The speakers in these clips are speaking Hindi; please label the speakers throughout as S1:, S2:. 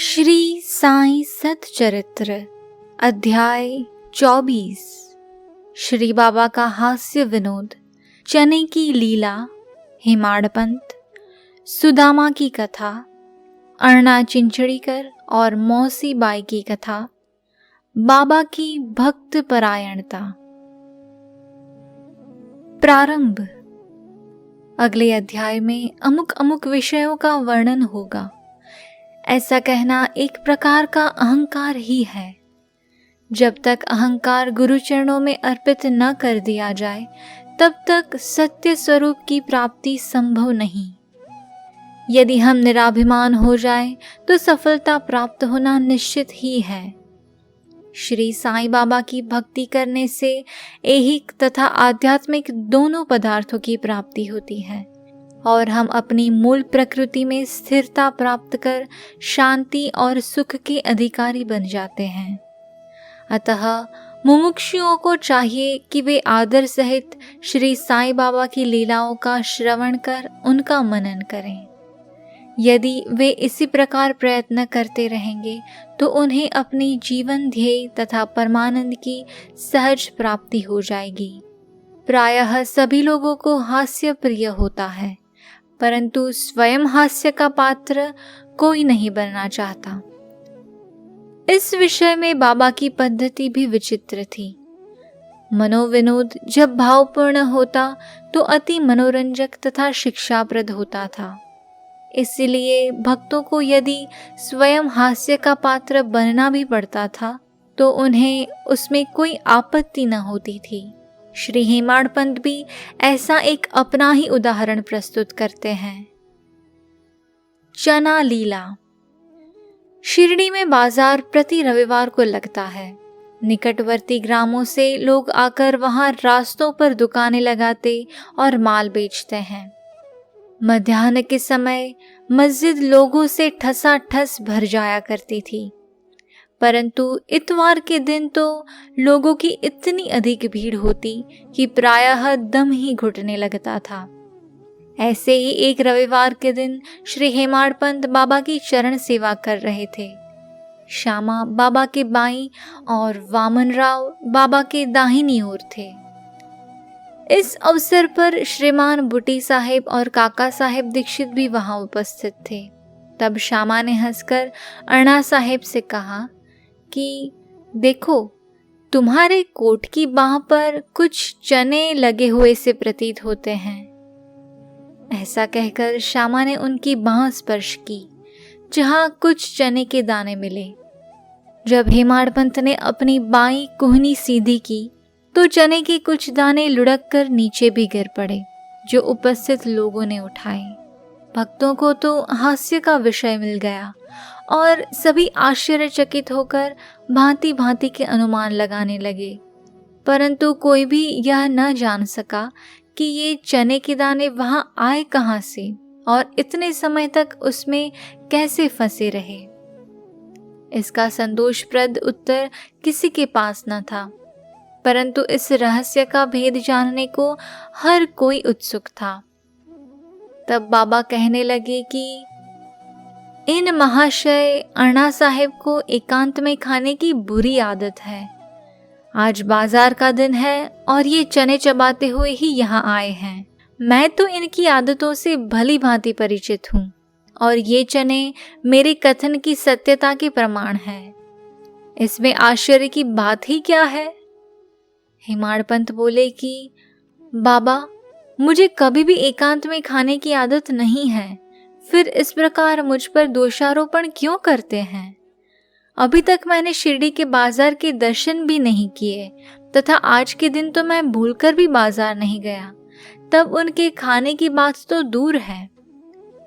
S1: श्री साईं सतचरित्र अध्याय 24। श्री बाबा का हास्य विनोद, चने की लीला, हेमाड़पंत, सुदामा की कथा, अर्णा चिंचड़ीकर और मौसी बाई की कथा, बाबा की भक्त परायणता। प्रारंभ। अगले अध्याय में अमुक अमुक विषयों का वर्णन होगा। ऐसा कहना एक प्रकार का अहंकार ही है। जब तक अहंकार गुरु चरणों में अर्पित न कर दिया जाए तब तक सत्य स्वरूप की प्राप्ति संभव नहीं। यदि हम निराभिमान हो जाएं तो सफलता प्राप्त होना निश्चित ही है। श्री साईं बाबा की भक्ति करने से ऐहिक तथा आध्यात्मिक दोनों पदार्थों की प्राप्ति होती है और हम अपनी मूल प्रकृति में स्थिरता प्राप्त कर शांति और सुख के अधिकारी बन जाते हैं। अतः मुमुक्षुओं को चाहिए कि वे आदर सहित श्री साईं बाबा की लीलाओं का श्रवण कर उनका मनन करें। यदि वे इसी प्रकार प्रयत्न करते रहेंगे तो उन्हें अपनी जीवन ध्येय तथा परमानंद की सहज प्राप्ति हो जाएगी। प्रायः सभी लोगों को हास्य प्रिय होता है, परंतु स्वयं हास्य का पात्र कोई नहीं बनना चाहता। इस विषय में बाबा की पद्धति भी विचित्र थी। मनोविनोद जब भावपूर्ण होता तो अति मनोरंजक तथा शिक्षाप्रद होता था। इसलिए भक्तों को यदि स्वयं हास्य का पात्र बनना भी पड़ता था तो उन्हें उसमें कोई आपत्ति न होती थी। श्री हेमाड़पंत भी ऐसा एक अपना ही उदाहरण प्रस्तुत करते हैं। चना लीला। शिरडी में बाजार प्रति रविवार को लगता है। निकटवर्ती ग्रामों से लोग आकर वहां रास्तों पर दुकानें लगाते और माल बेचते हैं। मध्याह्न के समय मस्जिद लोगों से ठसाठस भर जाया करती थी, परंतु इतवार के दिन तो लोगों की इतनी अधिक भीड़ होती कि प्रायः दम ही घुटने लगता था। ऐसे ही एक रविवार के दिन श्री हेमाड़पंत बाबा की चरण सेवा कर रहे थे। श्यामा बाबा के बाईं और वामन राव बाबा के दाहिनी ओर थे। इस अवसर पर श्रीमान बुटी साहेब और काका साहेब दीक्षित भी वहां उपस्थित थे। तब श्यामा ने हंसकर अर्णा साहेब से कहा कि देखो, तुम्हारे कोट की बाह पर कुछ चने लगे हुए से प्रतीत होते हैं। ऐसा कहकर श्यामा ने उनकी बाह स्पर्श की, जहां कुछ चने के दाने मिले। जब हेमाड़पंत ने अपनी बाईं कुहनी सीधी की तो चने के कुछ दाने लुढ़क कर नीचे भी गिर पड़े, जो उपस्थित लोगों ने उठाए। भक्तों को तो हास्य का विषय मिल गया और सभी आश्चर्यचकित होकर भांति भांति के अनुमान लगाने लगे, परंतु कोई भी यह न जान सका कि ये चने के दाने वहां आए कहां से और इतने समय तक उसमें कैसे फंसे रहे। इसका संतोषप्रद उत्तर किसी के पास न था, परंतु इस रहस्य का भेद जानने को हर कोई उत्सुक था। तब बाबा कहने लगे कि इन महाशय अर्णा साहेब को एकांत में खाने की बुरी आदत है। आज बाजार का दिन है और ये चने चबाते हुए ही यहाँ आए हैं। मैं तो इनकी आदतों से भली भांति परिचित हूँ और ये चने मेरे कथन की सत्यता के प्रमाण है। इसमें आश्चर्य की बात ही क्या है। हेमाड़पंत बोले कि बाबा, मुझे कभी भी एकांत में खाने की आदत नहीं है, फिर इस प्रकार मुझ पर दोषारोपण क्यों करते हैं। अभी तक मैंने शिरडी के बाजार के दर्शन भी नहीं किए तथा आज के दिन तो मैं भूलकर भी बाजार नहीं गया। तब उनके खाने की बात तो दूर है।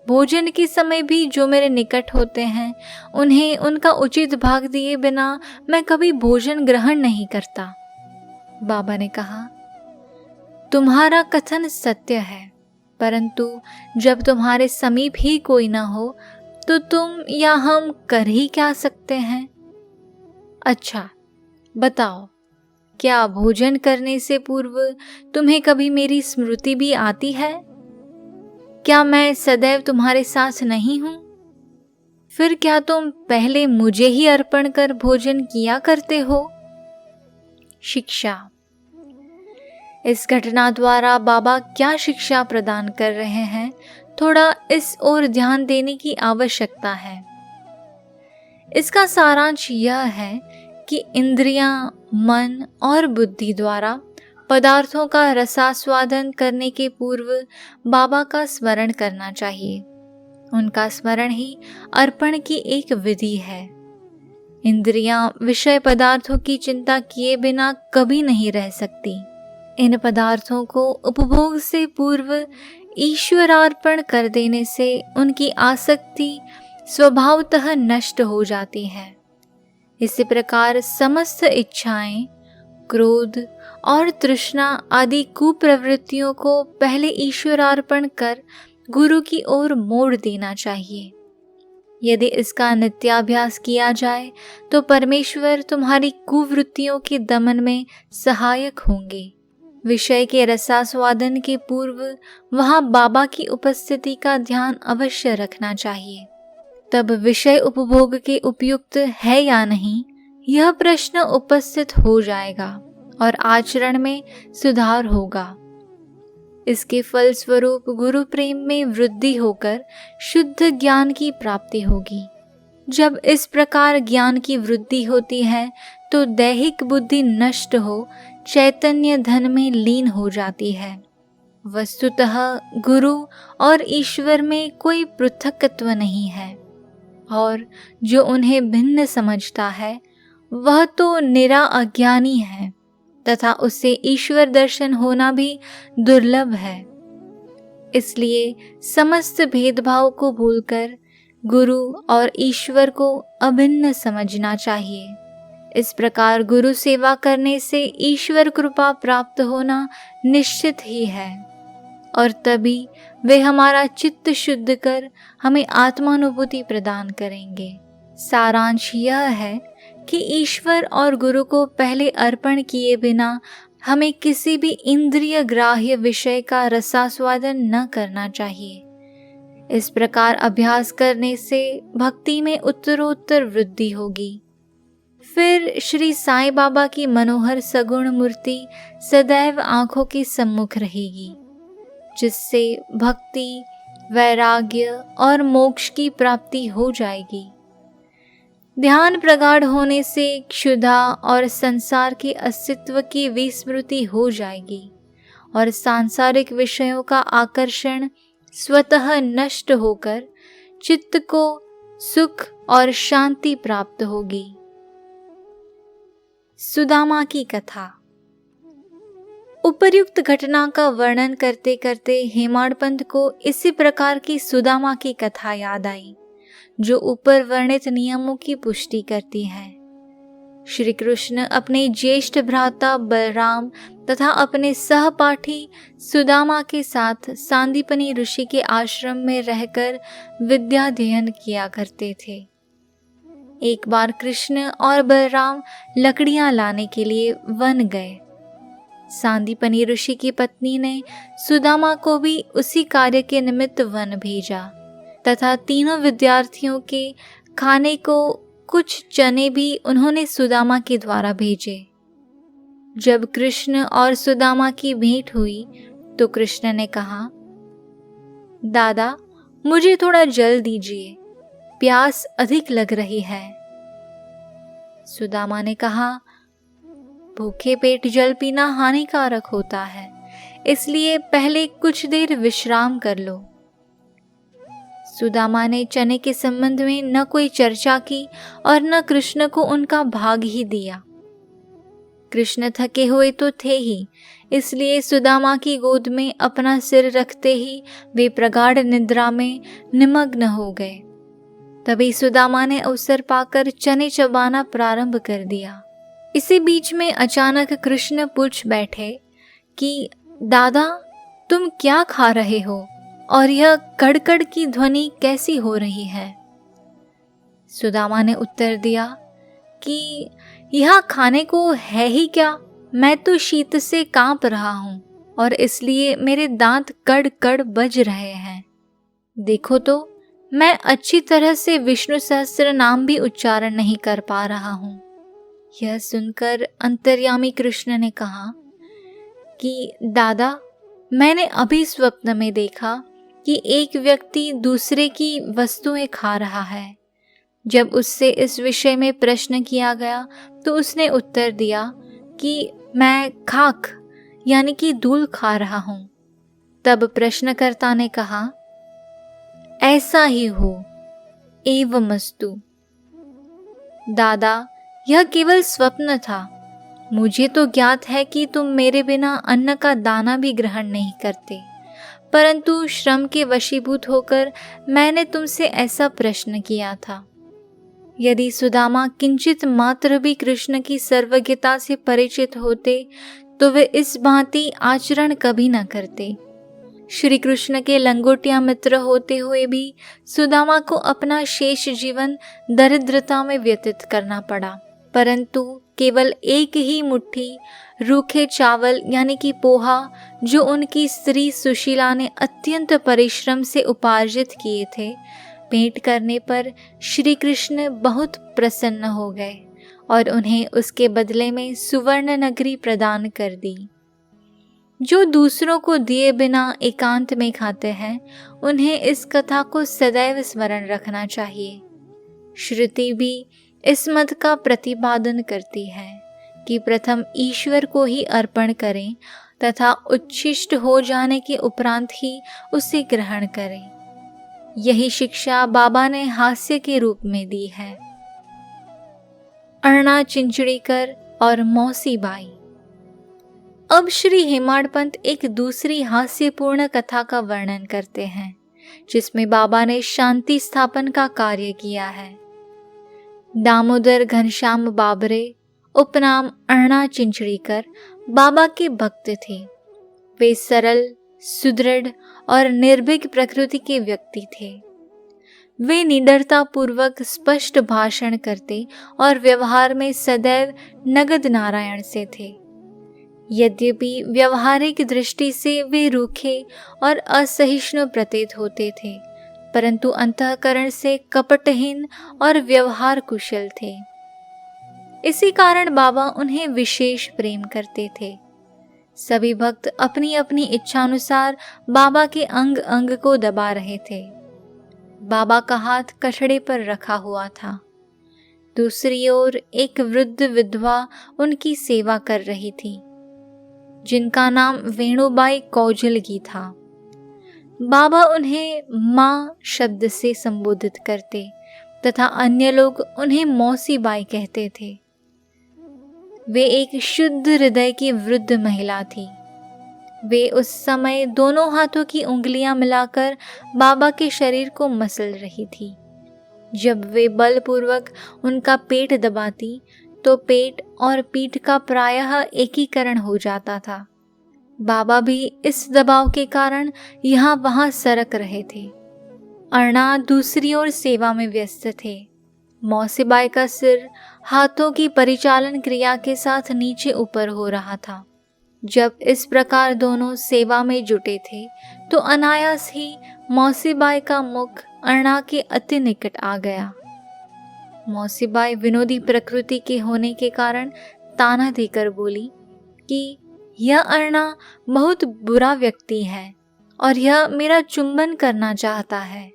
S1: भोजन के समय भी जो मेरे निकट होते हैं उन्हें उनका उचित भाग दिए बिना मैं कभी भोजन ग्रहण नहीं करता। बाबा ने कहा, तुम्हारा कथन सत्य है, परंतु जब तुम्हारे समीप ही कोई ना हो तो तुम या हम कर ही क्या सकते हैं। अच्छा बताओ, क्या भोजन करने से पूर्व तुम्हें कभी मेरी स्मृति भी आती है? क्या मैं सदैव तुम्हारे साथ नहीं हूं? फिर क्या तुम पहले मुझे ही अर्पण कर भोजन किया करते हो? शिक्षा। इस घटना द्वारा बाबा क्या शिक्षा प्रदान कर रहे हैं, थोड़ा इस ओर ध्यान देने की आवश्यकता है। इसका सारांश यह है कि इंद्रियां, मन और बुद्धि द्वारा पदार्थों का रसास्वादन करने के पूर्व बाबा का स्मरण करना चाहिए। उनका स्मरण ही अर्पण की एक विधि है। इंद्रियां विषय पदार्थों की चिंता किए बिना कभी नहीं रह सकती। इन पदार्थों को उपभोग से पूर्व ईश्वरार्पण कर देने से उनकी आसक्ति स्वभावतः नष्ट हो जाती है। इसी प्रकार समस्त इच्छाएं, क्रोध और तृष्णा आदि कुप्रवृत्तियों को पहले ईश्वरार्पण कर गुरु की ओर मोड़ देना चाहिए। यदि इसका नित्याभ्यास किया जाए तो परमेश्वर तुम्हारी कुवृत्तियों के दमन में सहायक होंगे। विषय के रसास्वादन के पूर्व वहां बाबा की उपस्थिति का ध्यान अवश्य रखना चाहिए। तब विषय उपभोग के उपयुक्त है या नहीं, यह प्रश्न उपस्थित हो जाएगा और आचरण में सुधार होगा। इसके फलस्वरूप गुरु प्रेम में वृद्धि होकर शुद्ध ज्ञान की प्राप्ति होगी। जब इस प्रकार ज्ञान की वृद्धि होती है तो दैहिक बुद्धि नष्ट हो चैतन्य धन में लीन हो जाती है। वस्तुतः गुरु और ईश्वर में कोई पृथकत्व नहीं है और जो उन्हें भिन्न समझता है वह तो निरा अज्ञानी है तथा उससे ईश्वर दर्शन होना भी दुर्लभ है। इसलिए समस्त भेदभाव को भूलकर गुरु और ईश्वर को अभिन्न समझना चाहिए। इस प्रकार गुरु सेवा करने से ईश्वर कृपा प्राप्त होना निश्चित ही है और तभी वे हमारा चित्त शुद्ध कर हमें आत्मानुभूति प्रदान करेंगे। सारांश यह है कि ईश्वर और गुरु को पहले अर्पण किए बिना हमें किसी भी इंद्रिय ग्राह्य विषय का रसास्वादन न करना चाहिए। इस प्रकार अभ्यास करने से भक्ति में उत्तरोत्तर वृद्धि होगी। फिर श्री साईं बाबा की मनोहर सगुण मूर्ति सदैव आंखों के सम्मुख रहेगी, जिससे भक्ति, वैराग्य और मोक्ष की प्राप्ति हो जाएगी। ध्यान प्रगाढ़ होने से क्षुधा और संसार के अस्तित्व की विस्मृति हो जाएगी और सांसारिक विषयों का आकर्षण स्वतः नष्ट होकर चित्त को सुख और शांति प्राप्त होगी। सुदामा की कथा। उपर्युक्त घटना का वर्णन करते करते हेमाडपंत को इसी प्रकार की सुदामा की कथा याद आई, जो ऊपर वर्णित नियमों की पुष्टि करती है। श्री कृष्ण अपने ज्येष्ठ भ्राता बलराम तथा अपने सहपाठी सुदामा के साथ सांदीपनी ऋषि के आश्रम में रहकर विद्याध्ययन किया करते थे। एक बार कृष्ण और बलराम लकड़ियां लाने के लिए वन गए। सांदीपनी ऋषि की पत्नी ने सुदामा को भी उसी कार्य के निमित्त वन भेजा तथा तीनों विद्यार्थियों के खाने को कुछ चने भी उन्होंने सुदामा के द्वारा भेजे। जब कृष्ण और सुदामा की भेंट हुई तो कृष्ण ने कहा, दादा, मुझे थोड़ा जल दीजिए, प्यास अधिक लग रही है। सुदामा ने कहा, भूखे पेट जल पीना हानिकारक होता है, इसलिए पहले कुछ देर विश्राम कर लो। सुदामा ने चने के संबंध में न कोई चर्चा की और न कृष्ण को उनका भाग ही दिया। कृष्ण थके हुए तो थे ही, इसलिए सुदामा की गोद में अपना सिर रखते ही वे प्रगाढ़ निद्रा में निमग्न हो गए। तभी सुदामा ने अवसर पाकर चने चबाना प्रारंभ कर दिया। इसी बीच में अचानक कृष्ण पूछ बैठे कि दादा, तुम क्या खा रहे हो और यह कड़कड़ की ध्वनि कैसी हो रही है? सुदामा ने उत्तर दिया कि यह खाने को है ही क्या, मैं तो शीत से कांप रहा हूं और इसलिए मेरे दांत कड़ कड़ बज रहे हैं। देखो तो मैं अच्छी तरह से विष्णु सहस्त्र नाम भी उच्चारण नहीं कर पा रहा हूँ। यह सुनकर अंतर्यामी कृष्ण ने कहा कि दादा, मैंने अभी स्वप्न में देखा कि एक व्यक्ति दूसरे की वस्तुएं खा रहा है। जब उससे इस विषय में प्रश्न किया गया तो उसने उत्तर दिया कि मैं खाक यानी कि धूल खा रहा हूँ। तब प्रश्नकर्ता ने कहा, ऐसा ही हो, एवमस्तु। दादा, यह केवल स्वप्न था। मुझे तो ज्ञात है कि तुम मेरे बिना अन्न का दाना भी ग्रहण नहीं करते, परंतु श्रम के वशीभूत होकर मैंने तुमसे ऐसा प्रश्न किया था। यदि सुदामा किंचित मात्र भी कृष्ण की सर्वज्ञता से परिचित होते तो वे इस भांति आचरण कभी न करते। श्री कृष्ण के लंगोटिया मित्र होते हुए भी सुदामा को अपना शेष जीवन दरिद्रता में व्यतीत करना पड़ा, परंतु केवल एक ही मुट्ठी रूखे चावल यानी कि पोहा जो उनकी स्त्री सुशीला ने अत्यंत परिश्रम से उपार्जित किए थे, भेंट करने पर श्री कृष्ण बहुत प्रसन्न हो गए और उन्हें उसके बदले में सुवर्ण नगरी प्रदान कर दी। जो दूसरों को दिए बिना एकांत में खाते हैं, उन्हें इस कथा को सदैव स्मरण रखना चाहिए। श्रुति भी इस मत का प्रतिपादन करती है कि प्रथम ईश्वर को ही अर्पण करें तथा उच्छिष्ट हो जाने के उपरांत ही उसे ग्रहण करें। यही शिक्षा बाबा ने हास्य के रूप में दी है। अर्णा चिंचड़ीकर और मौसी बाई। अब श्री हेमाड पंत एक दूसरी हास्यपूर्ण कथा का वर्णन करते हैं जिसमें बाबा ने शांति स्थापन का कार्य किया है। दामोदर घनश्याम बाबरे उपनाम अर्णा चिंचड़ीकर बाबा के भक्त थे। वे सरल, सुदृढ़ और निर्भीक प्रकृति के व्यक्ति थे। वे निडरता पूर्वक स्पष्ट भाषण करते और व्यवहार में सदैव नगद नारायण से थे। यद्यपि व्यवहारिक दृष्टि से वे रूखे और असहिष्णु प्रतीत होते थे, परंतु अंतःकरण से कपटहीन और व्यवहार कुशल थे। इसी कारण बाबा उन्हें विशेष प्रेम करते थे। सभी भक्त अपनी अपनी इच्छानुसार बाबा के अंग अंग को दबा रहे थे। बाबा का हाथ कठड़े पर रखा हुआ था। दूसरी ओर एक वृद्ध विधवा उनकी सेवा कर रही थी, जिनका नाम वेणुबाई कौजलगी था। बाबा उन्हें माँ शब्द से संबोधित करते तथा अन्य लोग उन्हें मौसी बाई कहते थे। वे एक शुद्ध हृदय की वृद्ध महिला थी। वे उस समय दोनों हाथों की उंगलियां मिलाकर बाबा के शरीर को मसल रही थी। जब वे बलपूर्वक उनका पेट दबाती तो पेट और पीठ का प्रायः एकीकरण हो जाता था। बाबा भी इस दबाव के कारण यहाँ वहाँ सरक रहे थे। अर्णा दूसरी ओर सेवा में व्यस्त थे। मौसीबाई का सिर हाथों की परिचालन क्रिया के साथ नीचे ऊपर हो रहा था। जब इस प्रकार दोनों सेवा में जुटे थे तो अनायास ही मौसीबाई का मुख अर्णा के अति निकट आ गया। मौसीबाई विनोदी प्रकृति के होने के कारण ताना देकर बोली कि यह अर्णा बहुत बुरा व्यक्ति है और यह मेरा चुंबन करना चाहता है।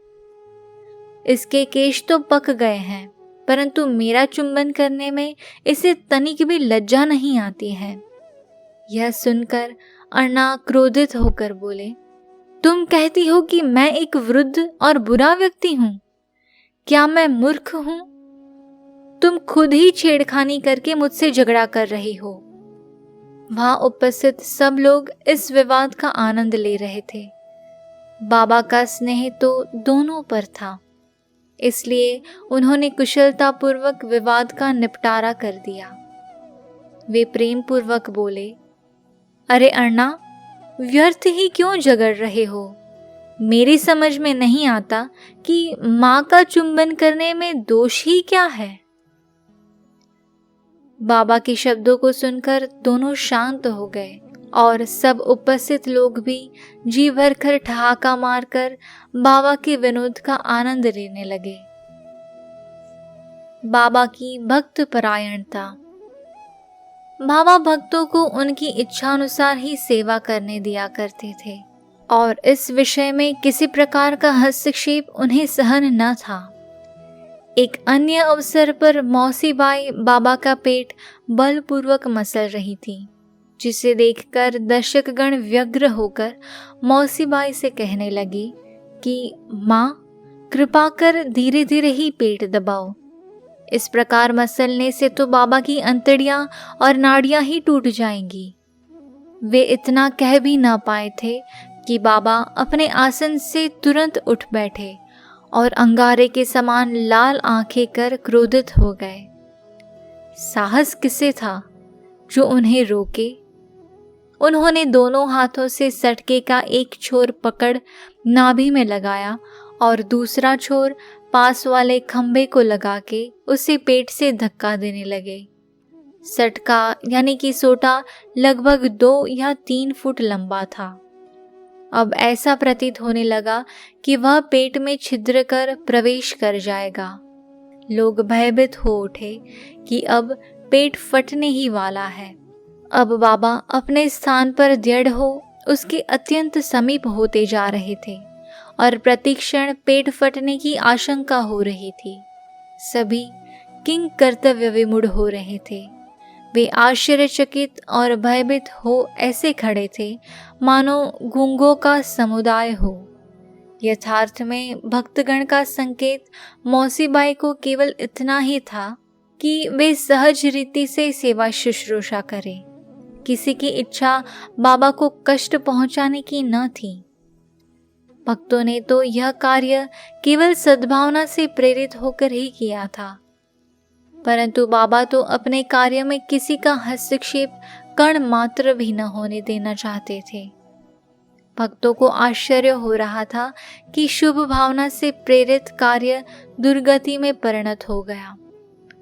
S1: इसके केश तो पक गए हैं, परंतु मेरा चुंबन करने में इसे तनिक भी लज्जा नहीं आती है। यह सुनकर अर्णा क्रोधित होकर बोले, तुम कहती हो कि मैं एक वृद्ध और बुरा व्यक्ति हूँ? क्या मैं मूर्ख हूँ? तुम खुद ही छेड़खानी करके मुझसे झगड़ा कर रही हो। वहां उपस्थित सब लोग इस विवाद का आनंद ले रहे थे। बाबा का स्नेह तो दोनों पर था, इसलिए उन्होंने कुशलतापूर्वक विवाद का निपटारा कर दिया। वे प्रेम पूर्वक बोले, अरे अर्णा, व्यर्थ ही क्यों झगड़ रहे हो? मेरी समझ में नहीं आता कि माँ का चुंबन करने में दोष ही क्या है। बाबा के शब्दों को सुनकर दोनों शांत हो गए और सब उपस्थित लोग भी जी भरकर ठहाका मारकर बाबा के विनोद का आनंद लेने लगे। बाबा की भक्त परायणता। बाबा भक्तों को उनकी इच्छानुसार ही सेवा करने दिया करते थे और इस विषय में किसी प्रकार का हस्तक्षेप उन्हें सहन न था। एक अन्य अवसर पर मौसी बाई बाबा का पेट बलपूर्वक मसल रही थी, जिसे देखकर दर्शकगण व्यग्र होकर मौसी बाई से कहने लगी कि माँ, कृपा कर धीरे धीरे ही पेट दबाओ। इस प्रकार मसलने से तो बाबा की अंतड़ियां और नाड़ियां ही टूट जाएंगी। वे इतना कह भी ना पाए थे कि बाबा अपने आसन से तुरंत उठ बैठे और अंगारे के समान लाल आंखें कर क्रोधित हो गए। साहस किसे था जो उन्हें रोके? उन्होंने दोनों हाथों से सटके का एक छोर पकड़ नाभि में लगाया और दूसरा छोर पास वाले खंभे को लगा के उसे पेट से धक्का देने लगे। सटका यानी कि सोटा लगभग 2 या 3 फुट लंबा था। अब ऐसा प्रतीत होने लगा कि वह पेट में छिद्र कर प्रवेश कर जाएगा। लोग भयभीत हो उठे कि अब पेट फटने ही वाला है। अब बाबा अपने स्थान पर दृढ़ हो उसके अत्यंत समीप होते जा रहे थे और प्रतिक्षण पेट फटने की आशंका हो रही थी। सभी किंग कर्तव्य विमूढ़ हो रहे थे। वे आश्चर्यचकित और भयभीत हो ऐसे खड़े थे मानो गूंगों का समुदाय हो। यथार्थ में भक्तगण का संकेत मौसी बाई को केवल इतना ही था कि वे सहज रीति से सेवा शुश्रूषा करें। किसी की इच्छा बाबा को कष्ट पहुंचाने की न थी। भक्तों ने तो यह कार्य केवल सद्भावना से प्रेरित होकर ही किया था, परंतु बाबा तो अपने कार्य में किसी का हस्तक्षेप कण मात्र भी न होने देना चाहते थे। भक्तों को आश्चर्य हो रहा था कि शुभ भावना से प्रेरित कार्य दुर्गति में परिणत हो गया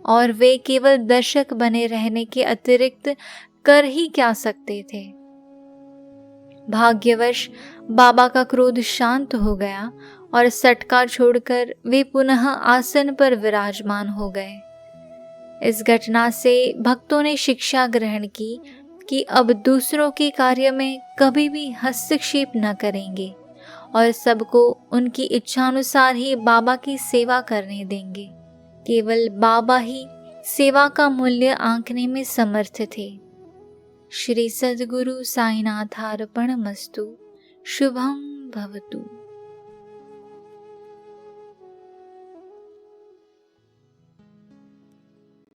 S1: और वे केवल दर्शक बने रहने के अतिरिक्त कर ही क्या सकते थे। भाग्यवश बाबा का क्रोध शांत हो गया और सटका छोड़कर वे पुनः आसन पर विराजमान हो गए। इस घटना से भक्तों ने शिक्षा ग्रहण की कि अब दूसरों के कार्य में कभी भी हस्तक्षेप न करेंगे और सबको उनकी इच्छानुसार ही बाबा की सेवा करने देंगे। केवल बाबा ही सेवा का मूल्य आंकने में समर्थ थे। श्री सद्गुरु साईनाथार्पणमस्तु। शुभं भवतु।